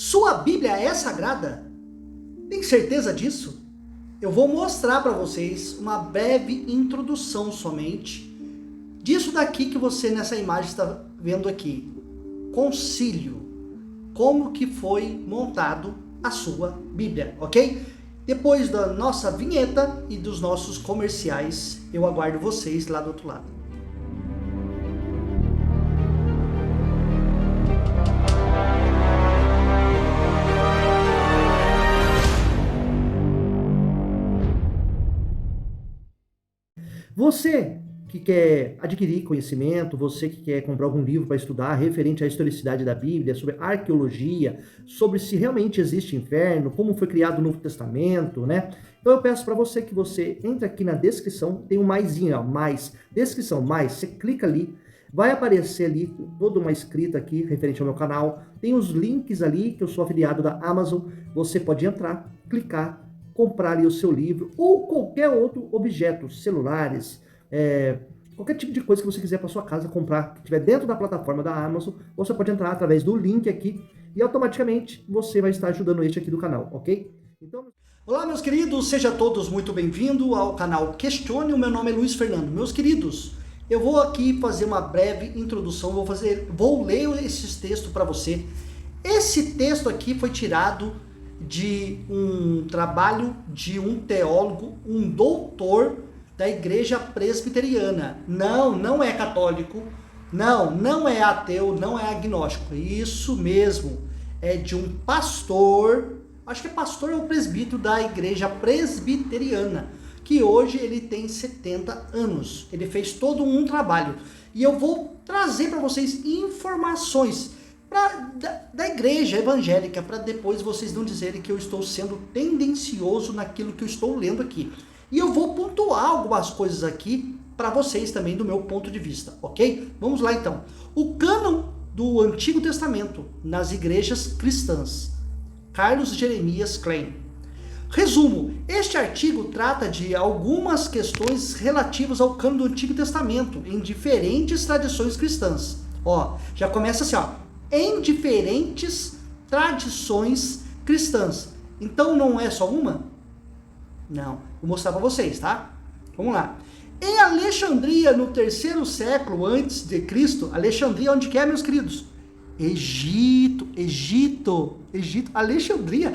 Sua Bíblia é sagrada? Tem certeza disso? Eu vou mostrar para vocês uma breve introdução somente disso daqui que você nessa imagem está vendo aqui. Concílio. Como que foi montado a sua Bíblia, ok? Depois da nossa vinheta e dos nossos comerciais, eu aguardo vocês lá do outro lado. Você que quer adquirir conhecimento, você que quer comprar algum livro para estudar referente à historicidade da Bíblia, sobre arqueologia, sobre se realmente existe inferno, como foi criado o Novo Testamento, né? Então eu peço para você que você entre aqui na descrição, tem um maisinho, ó, mais, descrição, mais, você clica ali, vai aparecer ali toda uma escrita aqui referente ao meu canal, tem os links ali, que eu sou afiliado da Amazon, você pode entrar, clicar, comprar ali o seu livro ou qualquer outro objeto, celulares, qualquer tipo de coisa que você quiser para sua casa comprar, que estiver dentro da plataforma da Amazon, você pode entrar através do link aqui e automaticamente você vai estar ajudando este aqui do canal, ok? Então... Olá meus queridos, sejam todos muito bem-vindos ao canal Questione, o meu nome é Luiz Fernando. Meus queridos, eu vou aqui fazer uma breve introdução, vou ler esses textos para você. Esse texto aqui foi tirado de um trabalho de um teólogo, um doutor da igreja presbiteriana. Não é católico, não é ateu, não é agnóstico. Isso mesmo, é de um pastor, acho que é pastor ou presbítero da igreja presbiteriana, que hoje ele tem 70 anos. Ele fez todo um trabalho. E eu vou trazer para vocês informações da igreja evangélica, para depois vocês não dizerem que eu estou sendo tendencioso naquilo que eu estou lendo aqui. E eu vou pontuar algumas coisas aqui para vocês também do meu ponto de vista, ok? Vamos lá então. O cânon do Antigo Testamento nas igrejas cristãs. Carlos Jeremias Klein. Resumo, este artigo trata de algumas questões relativas ao cânon do Antigo Testamento em diferentes tradições cristãs. Ó, já começa assim, ó. Em diferentes tradições cristãs. Então não é só uma? Não. Vou mostrar para vocês, tá? Vamos lá. Em Alexandria, no 3º século antes de Cristo, Alexandria, onde que é, meus queridos? Egito, Alexandria.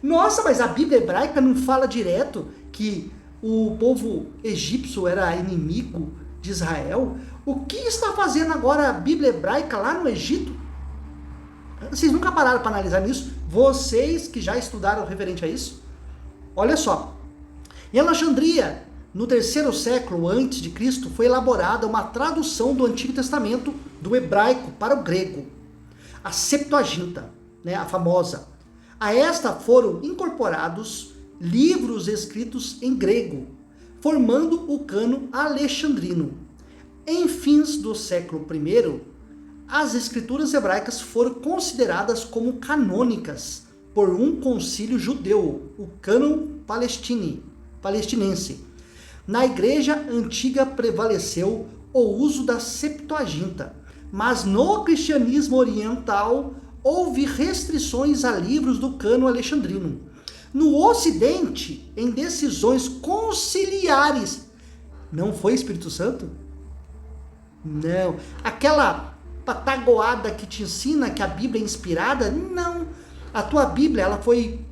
Nossa, mas a Bíblia hebraica não fala direto que o povo egípcio era inimigo de Israel? O que está fazendo agora a Bíblia hebraica lá no Egito? Vocês nunca pararam para analisar nisso? Vocês que já estudaram referente a isso? Olha só. Em Alexandria, no 3º século antes de Cristo, foi elaborada uma tradução do Antigo Testamento do hebraico para o grego. A Septuaginta, né, a famosa. A esta foram incorporados livros escritos em grego, formando o cânon alexandrino. Em fins do século I, as escrituras hebraicas foram consideradas como canônicas por um concílio judeu, o cânon palestinense. Na igreja antiga prevaleceu o uso da Septuaginta, mas no cristianismo oriental houve restrições a livros do cânon alexandrino. No Ocidente, em decisões conciliares, não foi Espírito Santo? Não. Aquela patagoada que te ensina que a Bíblia é inspirada? Não. A tua Bíblia, ela foi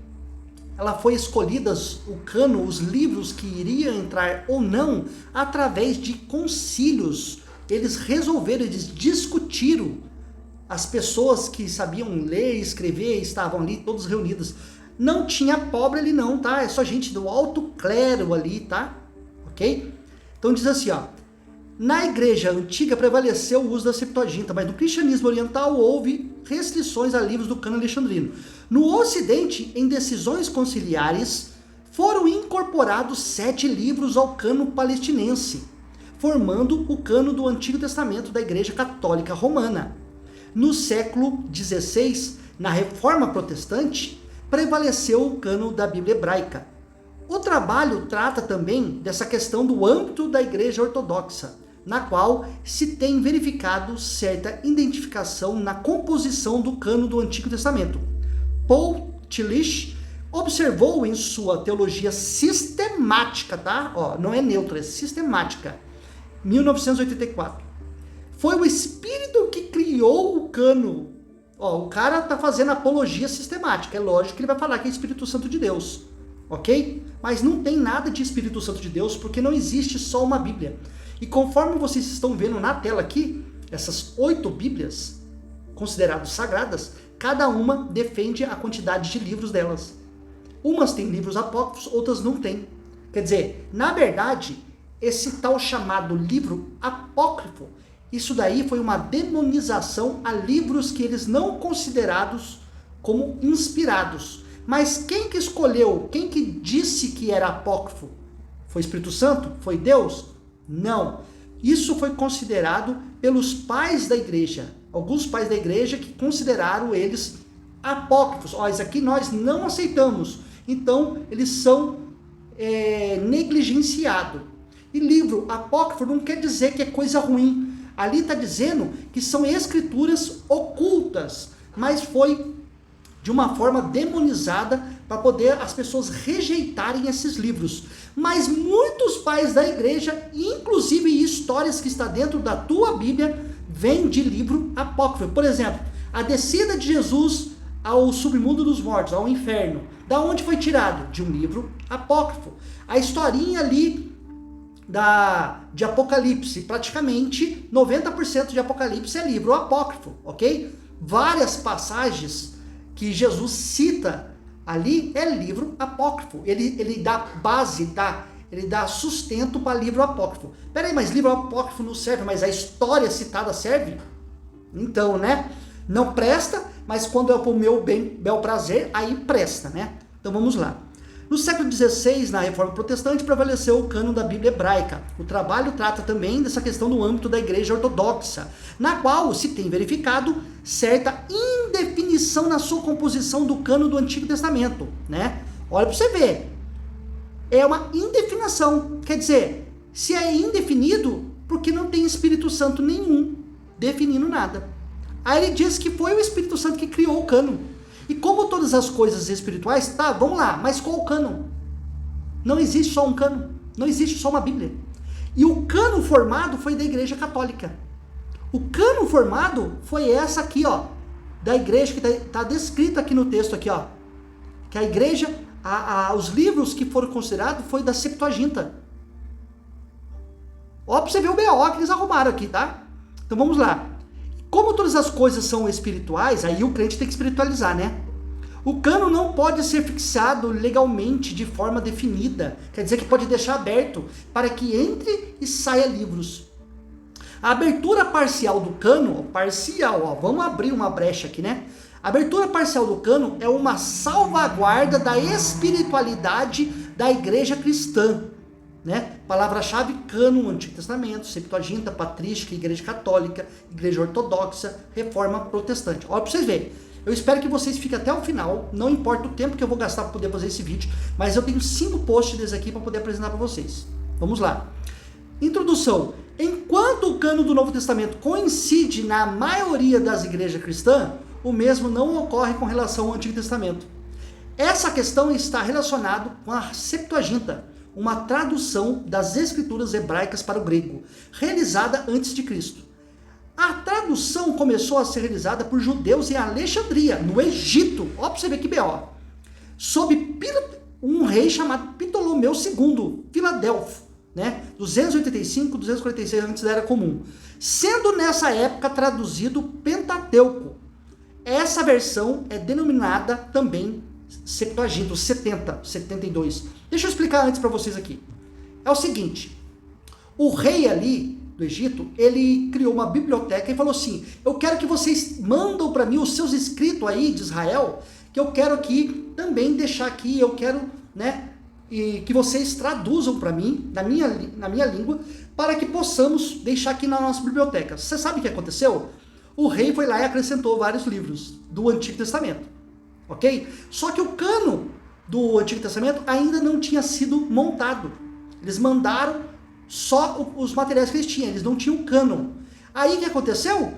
escolhida, o cânon, os livros que iriam entrar ou não, através de concílios. Eles resolveram, eles discutiram. As pessoas que sabiam ler e escrever estavam ali todos reunidas. Não tinha pobre ali não, tá? É só gente do alto clero ali, tá? Ok? Então diz assim, ó. Na igreja antiga prevaleceu o uso da Septuaginta, mas no cristianismo oriental houve restrições a livros do cânon alexandrino. No Ocidente, em decisões conciliares, foram incorporados 7 livros ao cânon palestinense, formando o cânon do Antigo Testamento da Igreja Católica Romana. No século XVI, na Reforma Protestante, prevaleceu o cânon da Bíblia hebraica. O trabalho trata também dessa questão do âmbito da Igreja Ortodoxa, na qual se tem verificado certa identificação na composição do cânon do Antigo Testamento. Paul Tillich observou em sua teologia sistemática, tá? Ó, não é neutra, é sistemática, 1984. Foi o Espírito que criou o cânon. Ó, o cara tá fazendo apologia sistemática, é lógico que ele vai falar que é Espírito Santo de Deus, ok? Mas não tem nada de Espírito Santo de Deus, porque não existe só uma Bíblia. E conforme vocês estão vendo na tela aqui, essas 8 Bíblias consideradas sagradas, cada uma defende a quantidade de livros delas. Umas têm livros apócrifos, outras não têm. Quer dizer, na verdade, esse tal chamado livro apócrifo, isso daí foi uma demonização a livros que eles não considerados como inspirados. Mas quem que escolheu, quem que disse que era apócrifo? Foi o Espírito Santo? Foi Deus? Não. Isso foi considerado pelos pais da igreja. Alguns pais da igreja que consideraram eles apócrifos. Ó, isso aqui nós não aceitamos. Então, eles são negligenciados. E livro apócrifo não quer dizer que é coisa ruim. Ali está dizendo que são escrituras ocultas, mas foi de uma forma demonizada para poder as pessoas rejeitarem esses livros. Mas muitos pais da igreja, inclusive histórias que está dentro da tua Bíblia, vêm de livro apócrifo. Por exemplo, a descida de Jesus ao submundo dos mortos, ao inferno. Da onde foi tirado? De um livro apócrifo. A historinha ali de Apocalipse, praticamente 90% de Apocalipse é livro apócrifo, ok? Várias passagens que Jesus cita ali é livro apócrifo. Ele dá base, ele dá sustento para livro apócrifo. Peraí, mas livro apócrifo não serve, mas a história citada serve? Então, né? Não presta, mas quando é para o meu bel prazer, aí presta, né? Então vamos lá. No século XVI, na Reforma Protestante, prevaleceu o cânon da Bíblia hebraica. O trabalho trata também dessa questão no âmbito da Igreja Ortodoxa, na qual se tem verificado certa indefinição na sua composição do cânon do Antigo Testamento, né? Olha para você ver. É uma indefinição. Quer dizer, se é indefinido, porque não tem Espírito Santo nenhum definindo nada. Aí ele diz que foi o Espírito Santo que criou o cânon. E como todas as coisas espirituais, tá, vamos lá, mas qual o cânon? Não existe só um cânon, não existe só uma Bíblia. E o cânon formado foi da Igreja Católica. O cânon formado foi essa aqui, ó, da igreja, que tá descrita aqui no texto, aqui, ó. Que a igreja, os livros que foram considerados foi da Septuaginta. Ó, pra você ver o BO que eles arrumaram aqui, tá? Então vamos lá. Como todas as coisas são espirituais, aí o crente tem que espiritualizar, né? O cânon não pode ser fixado legalmente de forma definida. Quer dizer que pode deixar aberto para que entre e saia livros. A abertura parcial do cânon, vamos abrir uma brecha aqui, né? A abertura parcial do cânon é uma salvaguarda da espiritualidade da igreja cristã. Né? Palavra-chave: cânon, Antigo Testamento, Septuaginta, Patrística, Igreja Católica, Igreja Ortodoxa, Reforma Protestante. Olha para vocês verem. Eu espero que vocês fiquem até o final, não importa o tempo que eu vou gastar para poder fazer esse vídeo, mas eu tenho 5 posts desses aqui para poder apresentar para vocês. Vamos lá. Introdução. Enquanto o cânon do Novo Testamento coincide na maioria das igrejas cristãs, o mesmo não ocorre com relação ao Antigo Testamento. Essa questão está relacionada com a Septuaginta, uma tradução das escrituras hebraicas para o grego, realizada antes de Cristo. A tradução começou a ser realizada por judeus em Alexandria, no Egito, ó pra você ver que B.O., sob um rei chamado Ptolomeu II, Filadelfo, né? 285, 246 antes da Era Comum, sendo nessa época traduzido Pentateuco. Essa versão é denominada também Septuaginta, 72. Deixa eu explicar antes para vocês aqui. É o seguinte, o rei ali do Egito, ele criou uma biblioteca e falou assim: eu quero que vocês mandam para mim os seus escritos aí de Israel, que eu quero aqui também deixar aqui, eu quero, né, e que vocês traduzam para mim, na minha língua, para que possamos deixar aqui na nossa biblioteca. Você sabe o que aconteceu? O rei foi lá e acrescentou vários livros do Antigo Testamento, ok? Só que o cânon do Antigo Testamento ainda não tinha sido montado. Eles mandaram só os materiais que eles tinham, eles não tinham cânon. Aí o que aconteceu?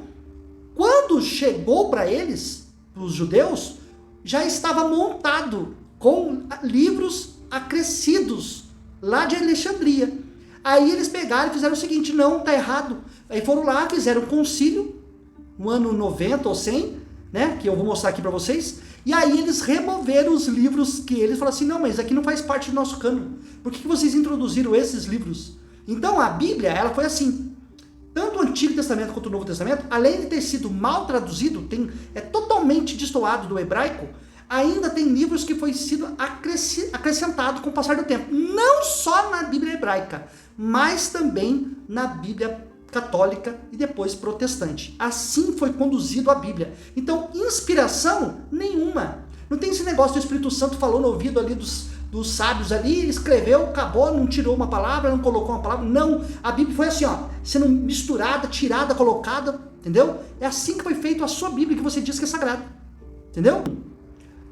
Quando chegou para eles, para os judeus, já estava montado com livros acrescidos lá de Alexandria. Aí eles pegaram e fizeram o seguinte: não, tá errado. Aí foram lá, fizeram um concílio, no ano 90 ou 100, né, que eu vou mostrar aqui para vocês, e aí eles removeram os livros que eles falaram assim: não, mas aqui não faz parte do nosso cânon. Por que vocês introduziram esses livros? Então a Bíblia, ela foi assim, tanto o Antigo Testamento quanto o Novo Testamento, além de ter sido mal traduzido, é totalmente destoado do hebraico, ainda tem livros que foi sido acrescentado com o passar do tempo. Não só na Bíblia hebraica, mas também na Bíblia católica e depois protestante. Assim foi conduzido a Bíblia. Então, inspiração nenhuma. Não tem esse negócio do Espírito Santo falou no ouvido ali dos sábios ali, ele escreveu, acabou, não tirou uma palavra, não colocou uma palavra. Não, a Bíblia foi assim, ó, sendo misturada, tirada, colocada, entendeu? É assim que foi feito a sua Bíblia, que você diz que é sagrada, entendeu?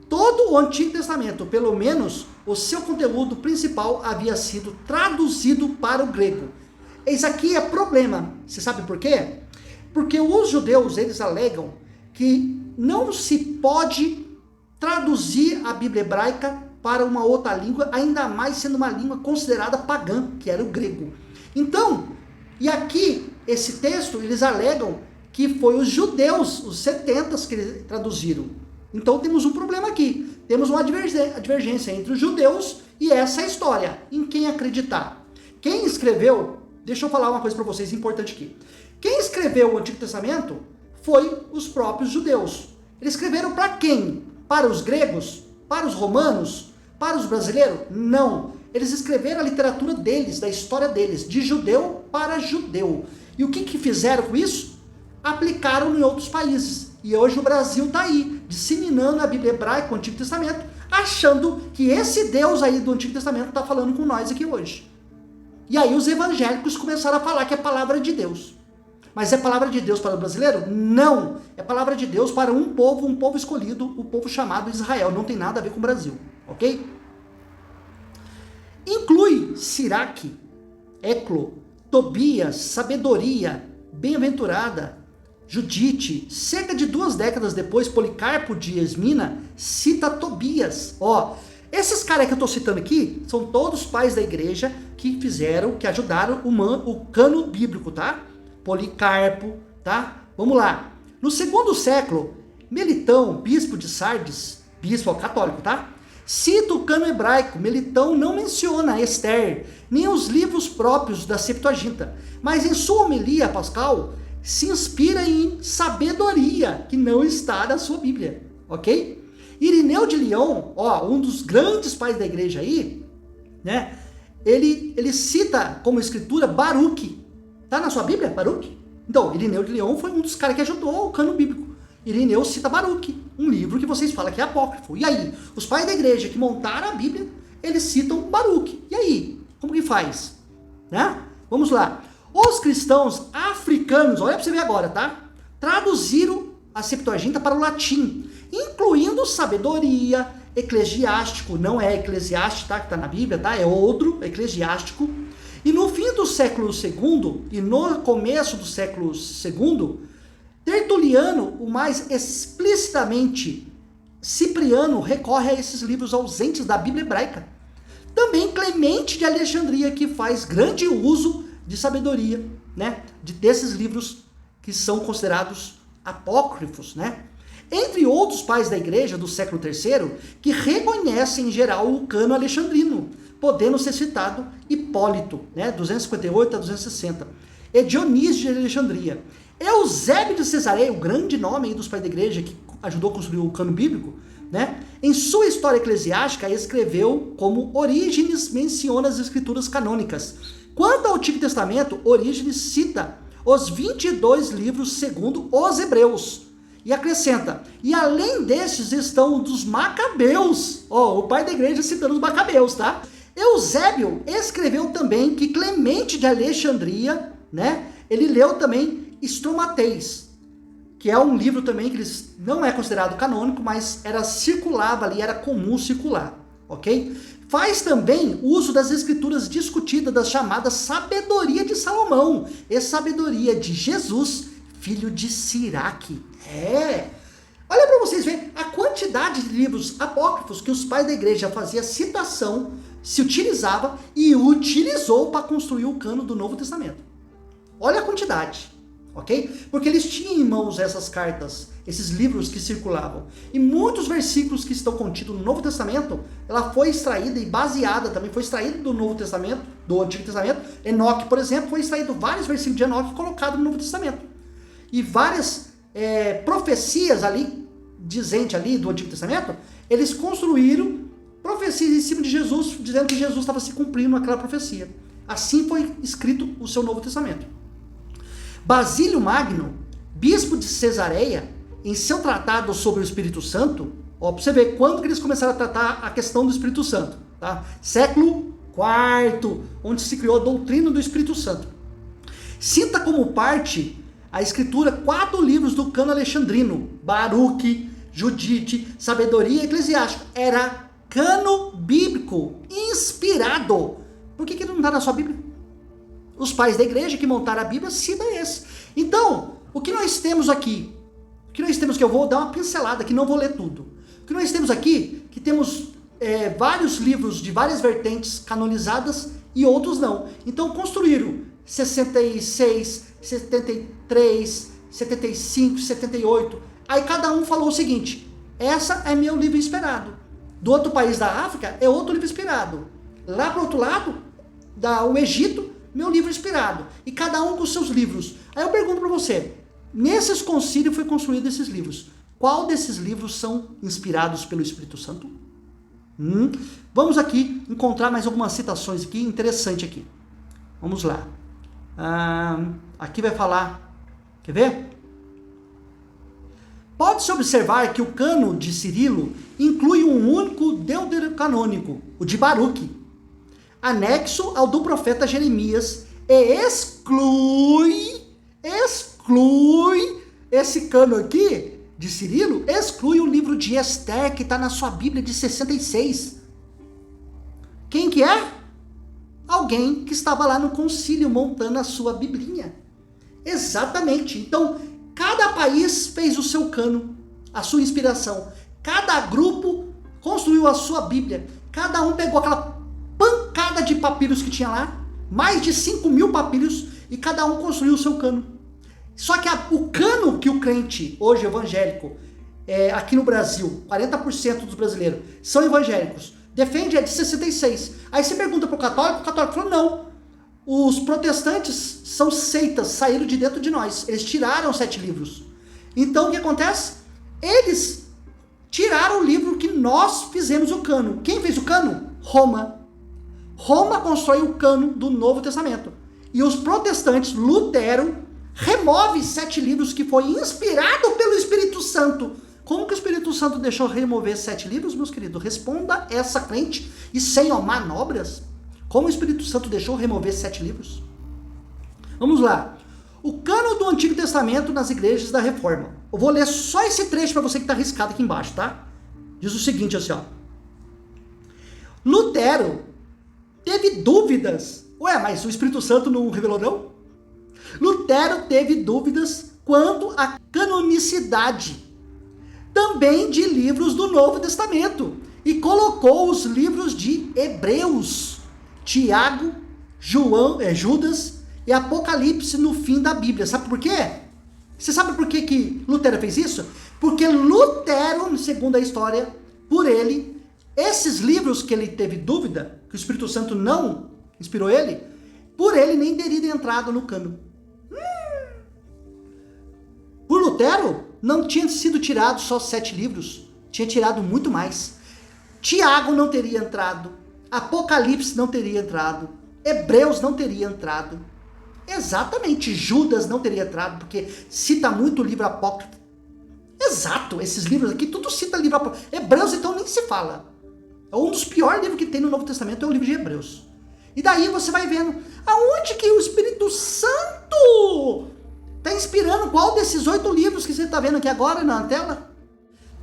Todo o Antigo Testamento, pelo menos o seu conteúdo principal, havia sido traduzido para o grego. Isso aqui é problema. Você sabe por quê? Porque os judeus, eles alegam que não se pode traduzir a Bíblia hebraica para uma outra língua, ainda mais sendo uma língua considerada pagã, que era o grego. Então, e aqui, esse texto, eles alegam que foi os judeus, os 70 que traduziram. Então temos um problema aqui. Temos uma divergência entre os judeus e essa história. Em quem acreditar? Quem escreveu, deixa eu falar uma coisa para vocês importante aqui. Quem escreveu o Antigo Testamento foi os próprios judeus. Eles escreveram para quem? Para os gregos? Para os romanos? Para os brasileiros? Não. Eles escreveram a literatura deles, da história deles, de judeu para judeu. E o que fizeram com isso? Aplicaram em outros países. E hoje o Brasil está aí, disseminando a Bíblia hebraica, o Antigo Testamento, achando que esse Deus aí do Antigo Testamento está falando com nós aqui hoje. E aí os evangélicos começaram a falar que é palavra de Deus. Mas é palavra de Deus para o brasileiro? Não! É palavra de Deus para um povo escolhido, o povo chamado Israel. Não tem nada a ver com o Brasil, ok? Inclui Siraque, Eclo, Tobias, Sabedoria, Bem-aventurada, Judite. Cerca de 2 décadas depois, Policarpo de Esmina cita Tobias. Ó, esses caras que eu estou citando aqui são todos pais da igreja que ajudaram o cano bíblico, tá? Policarpo, tá? Vamos lá. No 2º século, Melitão, bispo de Sardes, bispo católico, tá? Cita o cano hebraico. Melitão não menciona Esther, nem os livros próprios da Septuaginta, mas em sua homilia pascal se inspira em sabedoria, que não está na sua Bíblia, ok? Irineu de Lyon, ó, um dos grandes pais da igreja aí, né? Ele cita como escritura Baruque. Tá na sua Bíblia, Baruque? Então, Irineu de Lyon foi um dos caras que ajudou o cano bíblico. Irineu cita Baruque, um livro que vocês falam que é apócrifo. E aí, os pais da igreja que montaram a Bíblia, eles citam Baruque. E aí, como que faz? Né? Vamos lá. Os cristãos africanos, olha para você ver agora, tá? Traduziram a Septuaginta para o latim, incluindo sabedoria, eclesiástico, não é eclesiástico, tá? Que está na Bíblia, tá? É outro, eclesiástico. E no fim do século II e no começo do século II, Tertuliano, o mais explicitamente Cipriano, recorre a esses livros ausentes da Bíblia hebraica. Também Clemente de Alexandria, que faz grande uso de sabedoria, né? Desses livros que são considerados apócrifos, né? Entre outros pais da igreja do século III, que reconhecem em geral o cano alexandrino, podendo ser citado Hipólito, né? 258 a 260, e Dionísio de Alexandria. Eusébio de Cesareia, o grande nome aí dos pais da igreja, que ajudou a construir o cano bíblico, né? Em sua história eclesiástica, escreveu como Orígenes menciona as escrituras canônicas. Quanto ao Antigo Testamento, Orígenes cita os 22 livros segundo os hebreus. E acrescenta, e além destes estão dos macabeus. Ó, o pai da igreja citando os macabeus, tá? Eusébio escreveu também que Clemente de Alexandria, né? Ele leu também Estromatês, que é um livro também que não é considerado canônico, mas circulava ali, era comum circular, ok? Faz também uso das escrituras discutidas, das chamadas sabedoria de Salomão e sabedoria de Jesus, filho de Siraque. Olha para vocês verem a quantidade de livros apócrifos que os pais da igreja faziam citação, se utilizava e utilizou para construir o cano do Novo Testamento. Olha a quantidade, ok? Porque eles tinham em mãos essas cartas, esses livros que circulavam. E muitos versículos que estão contidos no Novo Testamento, ela foi extraída e baseada também, foi extraída do Novo Testamento, do Antigo Testamento. Enoque, por exemplo, foi extraído vários versículos de Enoque colocados no Novo Testamento. E várias profecias ali, dizente ali do Antigo Testamento, eles construíram profecias em cima de Jesus, dizendo que Jesus estava se cumprindo aquela profecia. Assim foi escrito o seu Novo Testamento. Basílio Magno, bispo de Cesareia, em seu tratado sobre o Espírito Santo, para você ver quando que eles começaram a tratar a questão do Espírito Santo, tá? Século IV, onde se criou a doutrina do Espírito Santo. Cita como parte a escritura 4 livros do cano alexandrino: Baruque, Judite, Sabedoria Eclesiástica. Era cano bíblico, inspirado. Por que não está na sua Bíblia? Os pais da igreja que montaram a Bíblia citam esse. Então, o que nós temos aqui? O que nós temos, que eu vou dar uma pincelada, que não vou ler tudo. O que nós temos aqui, que temos vários livros de várias vertentes canonizadas e outros não. Então, construíram 66, 73, 75, 78. Aí cada um falou o seguinte: essa é meu livro inspirado. Do outro país da África é outro livro inspirado. Lá para o outro lado, o Egito, meu livro inspirado. E cada um com seus livros. Aí eu pergunto para você, nesses concílios foi construído esses livros. Qual desses livros são inspirados pelo Espírito Santo? Vamos aqui encontrar mais algumas citações aqui, interessante aqui. Vamos lá. Aqui vai falar, quer ver? Pode-se observar que o cano de Cirilo inclui um único deuterocanônico, o de Baruque, anexo ao do profeta Jeremias, e exclui esse cano aqui de Cirilo, exclui o livro de Esther, que está na sua Bíblia de 66. Quem que é? Alguém que estava lá no concílio montando a sua biblinha. Exatamente. Então, cada país fez o seu cano, a sua inspiração. Cada grupo construiu a sua Bíblia. Cada um pegou aquela pancada de papiros que tinha lá, mais de 5.000 papiros, e cada um construiu o seu cano. Só que o cano que o crente, hoje evangélico, aqui no Brasil, 40% dos brasileiros são evangélicos, defende é de 66. Aí você pergunta para o católico falou, não, os protestantes são seitas, saíram de dentro de nós, eles tiraram 7 livros. Então o que acontece? Eles tiraram o livro que nós fizemos o cano. Quem fez o cano? Roma. Roma constrói o cano do Novo Testamento. E os protestantes, Lutero, remove 7 livros que foi inspirado pelo Espírito Santo. Como que o Espírito Santo deixou remover 7 livros, meus queridos? Responda essa crente e sem manobras. Como o Espírito Santo deixou remover 7 livros? Vamos lá. O cano do Antigo Testamento nas igrejas da Reforma. Eu vou ler só esse trecho para você que está riscado aqui embaixo, tá? Diz o seguinte assim, ó. Lutero teve dúvidas. Ué, mas o Espírito Santo não revelou não? Lutero teve dúvidas quanto à canonicidade também de livros do Novo Testamento e colocou os livros de Hebreus, Tiago, Judas e Apocalipse no fim da Bíblia. Sabe por quê? Você sabe por que Lutero fez isso? Porque Lutero, segundo a história, por ele, esses livros que ele teve dúvida, que o Espírito Santo não inspirou ele, por ele nem teria entrado no cano. Por Lutero, não tinha sido tirado só 7 livros, tinha tirado muito mais. Tiago não teria entrado, Apocalipse não teria entrado, Hebreus não teria entrado, exatamente, Judas não teria entrado, porque cita muito o livro apócrifo. Exato, esses livros aqui, tudo cita livro apócrifo. Hebreus, então, nem se fala. É um dos piores livros que tem no Novo Testamento, é o livro de Hebreus. E daí você vai vendo, aonde que o Espírito Santo está inspirando qual desses 8 livros que você está vendo aqui agora na tela?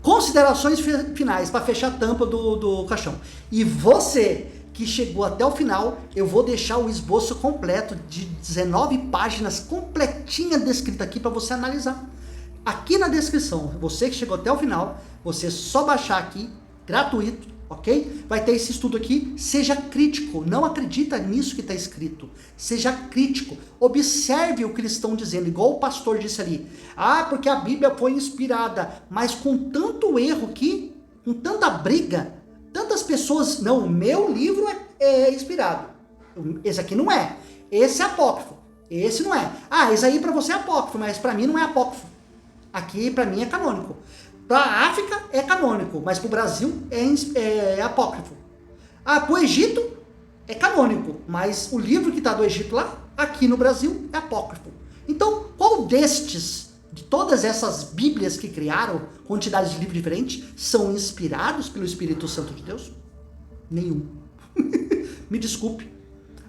Considerações finais, para fechar a tampa do caixão. E você que chegou até o final, eu vou deixar o esboço completo de 19 páginas, completinha descrita aqui para você analisar. Aqui na descrição, você que chegou até o final, você só baixar aqui, gratuito, ok? Vai ter esse estudo aqui, seja crítico, não acredita nisso que está escrito, seja crítico, observe o que eles estão dizendo, igual o pastor disse ali, porque a Bíblia foi inspirada, mas com tanto erro aqui, com tanta briga, tantas pessoas, não, o meu livro é inspirado, esse aqui não é, esse é apócrifo, esse não é, esse aí para você é apócrifo, mas para mim não é apócrifo, aqui para mim é canônico. Para a África é canônico, mas para o Brasil é apócrifo. Para o Egito é canônico, mas o livro que está do Egito lá, aqui no Brasil, é apócrifo. Então, qual destes, de todas essas bíblias que criaram, quantidades de livros diferentes, são inspirados pelo Espírito Santo de Deus? Nenhum. Me desculpe,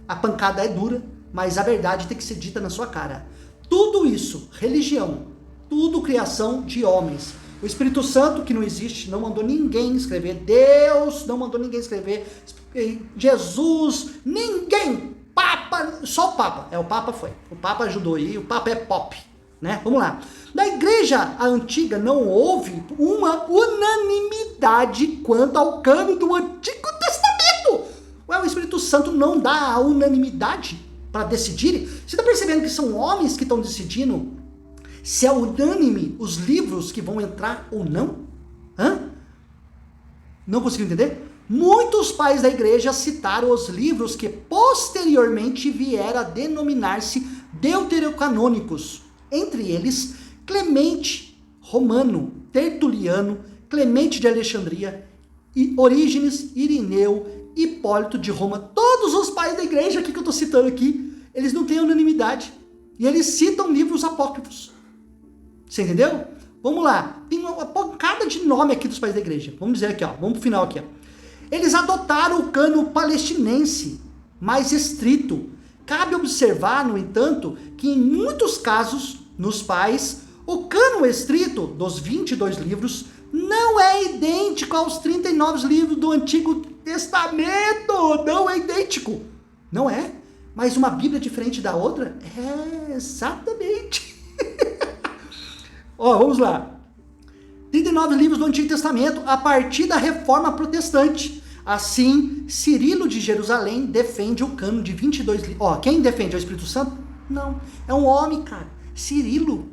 a pancada é dura, mas a verdade tem que ser dita na sua cara. Tudo isso, religião, tudo criação de homens. O Espírito Santo, que não existe, não mandou ninguém escrever. Deus não mandou ninguém escrever. Jesus, ninguém. Papa, só o Papa. O Papa foi. O Papa ajudou aí, o Papa é pop. Né? Vamos lá. Na igreja antiga não houve uma unanimidade quanto ao cânon do Antigo Testamento. O Espírito Santo não dá a unanimidade para decidir. Você está percebendo que são homens que estão decidindo se é unânime os livros que vão entrar ou não? Não conseguiu entender? Muitos pais da igreja citaram os livros que posteriormente vieram a denominar-se deuterocanônicos. Entre eles, Clemente Romano, Tertuliano, Clemente de Alexandria, Orígenes, Irineu, Hipólito de Roma. Todos os pais da igreja aqui que eu estou citando aqui, eles não têm unanimidade. E eles citam livros apócrifos. Você entendeu? Vamos lá. Tem uma pancada de nome aqui dos pais da igreja. Vamos dizer aqui, vamos pro final aqui. Eles adotaram o cânon palestinense, mais estrito. Cabe observar, no entanto, que em muitos casos, nos pais, o cânon estrito dos 22 livros não é idêntico aos 39 livros do Antigo Testamento. Não é idêntico. Não é. Mas uma Bíblia diferente da outra? É, exatamente. Vamos lá. 39 livros do Antigo Testamento a partir da Reforma Protestante. Assim, Cirilo de Jerusalém defende o cânon de 22 livros. Quem defende é o Espírito Santo? Não, é um homem, cara. Cirilo.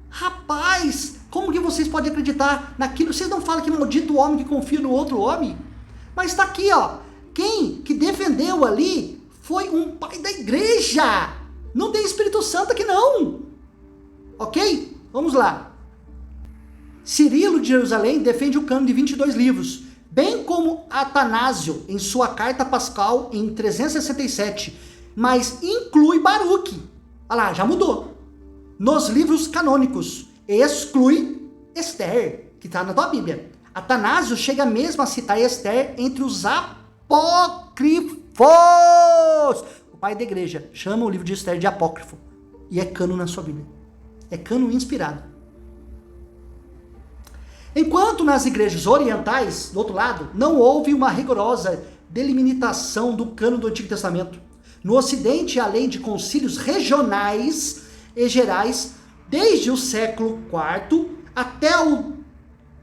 Rapaz, como que vocês podem acreditar naquilo? Vocês não falam que maldito o homem que confia no outro homem? Mas está aqui, quem que defendeu ali foi um pai da igreja. Não tem Espírito Santo aqui não. Ok? Vamos lá. Cirilo de Jerusalém defende o cânon de 22 livros, bem como Atanásio em sua carta pascal em 367, mas inclui Baruque. Olha lá, já mudou. Nos livros canônicos, exclui Esther, que está na tua Bíblia. Atanásio chega mesmo a citar Esther entre os apócrifos. O pai da igreja chama o livro de Esther de apócrifo. E é cânon na sua Bíblia. É cânon inspirado. Enquanto nas igrejas orientais, do outro lado, não houve uma rigorosa delimitação do cânon do Antigo Testamento. No Ocidente, além de concílios regionais e gerais, desde o século IV até o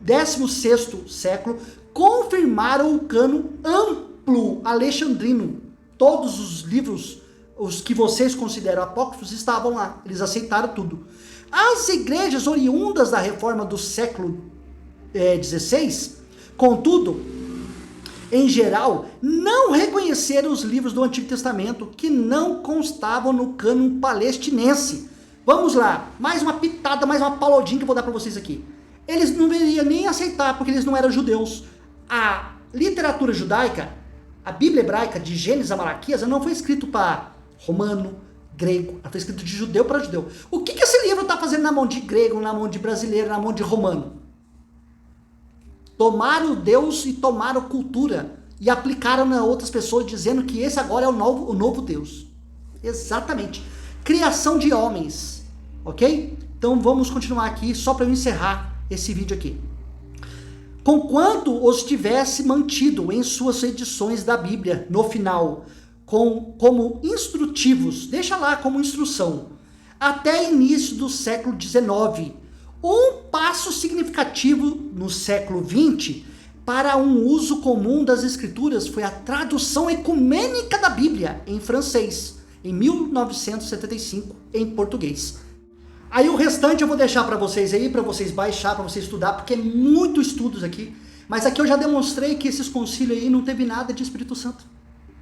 16º século, confirmaram o cânon amplo alexandrino. Todos os livros, os que vocês consideram apócrifos, estavam lá. Eles aceitaram tudo. As igrejas oriundas da reforma do século XVI, contudo, em geral, não reconheceram os livros do Antigo Testamento que não constavam no cânon palestinense. Vamos lá, mais uma pitada, mais uma paulodinha que eu vou dar para vocês aqui. Eles não deveriam nem aceitar, porque eles não eram judeus. A literatura judaica, a Bíblia hebraica de Gênesis a Malaquias, não foi escrito para romano, grego, ela foi escrito de judeu para judeu. O que esse livro está fazendo na mão de grego, na mão de brasileiro, na mão de romano? Tomaram Deus e tomaram cultura e aplicaram a outras pessoas, dizendo que esse agora é o novo Deus. Exatamente. Criação de homens, ok? Então vamos continuar aqui, só para eu encerrar esse vídeo aqui. Conquanto os tivesse mantido em suas edições da Bíblia, no final, como instrutivos, deixa lá como instrução, até início do século XIX, um passo significativo no século XX para um uso comum das escrituras foi a tradução ecumênica da Bíblia em francês, em 1975, em português. Aí o restante eu vou deixar para vocês aí, para vocês baixar, para vocês estudar, porque é muito estudos aqui. Mas aqui eu já demonstrei que esses concílios aí não teve nada de Espírito Santo.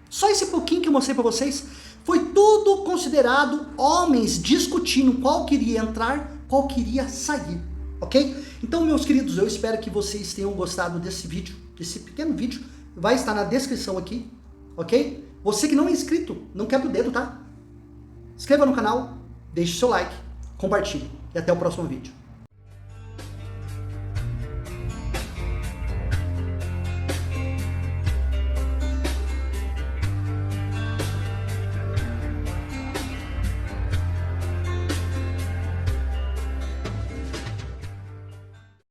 Só esse pouquinho que eu mostrei para vocês, foi tudo considerado homens discutindo qual queria entrar, qual queria sair, ok? Então, meus queridos, eu espero que vocês tenham gostado desse vídeo, desse pequeno vídeo, vai estar na descrição aqui, ok? Você que não é inscrito, não quebra o dedo, tá? Inscreva no canal, deixe seu like, compartilhe e até o próximo vídeo.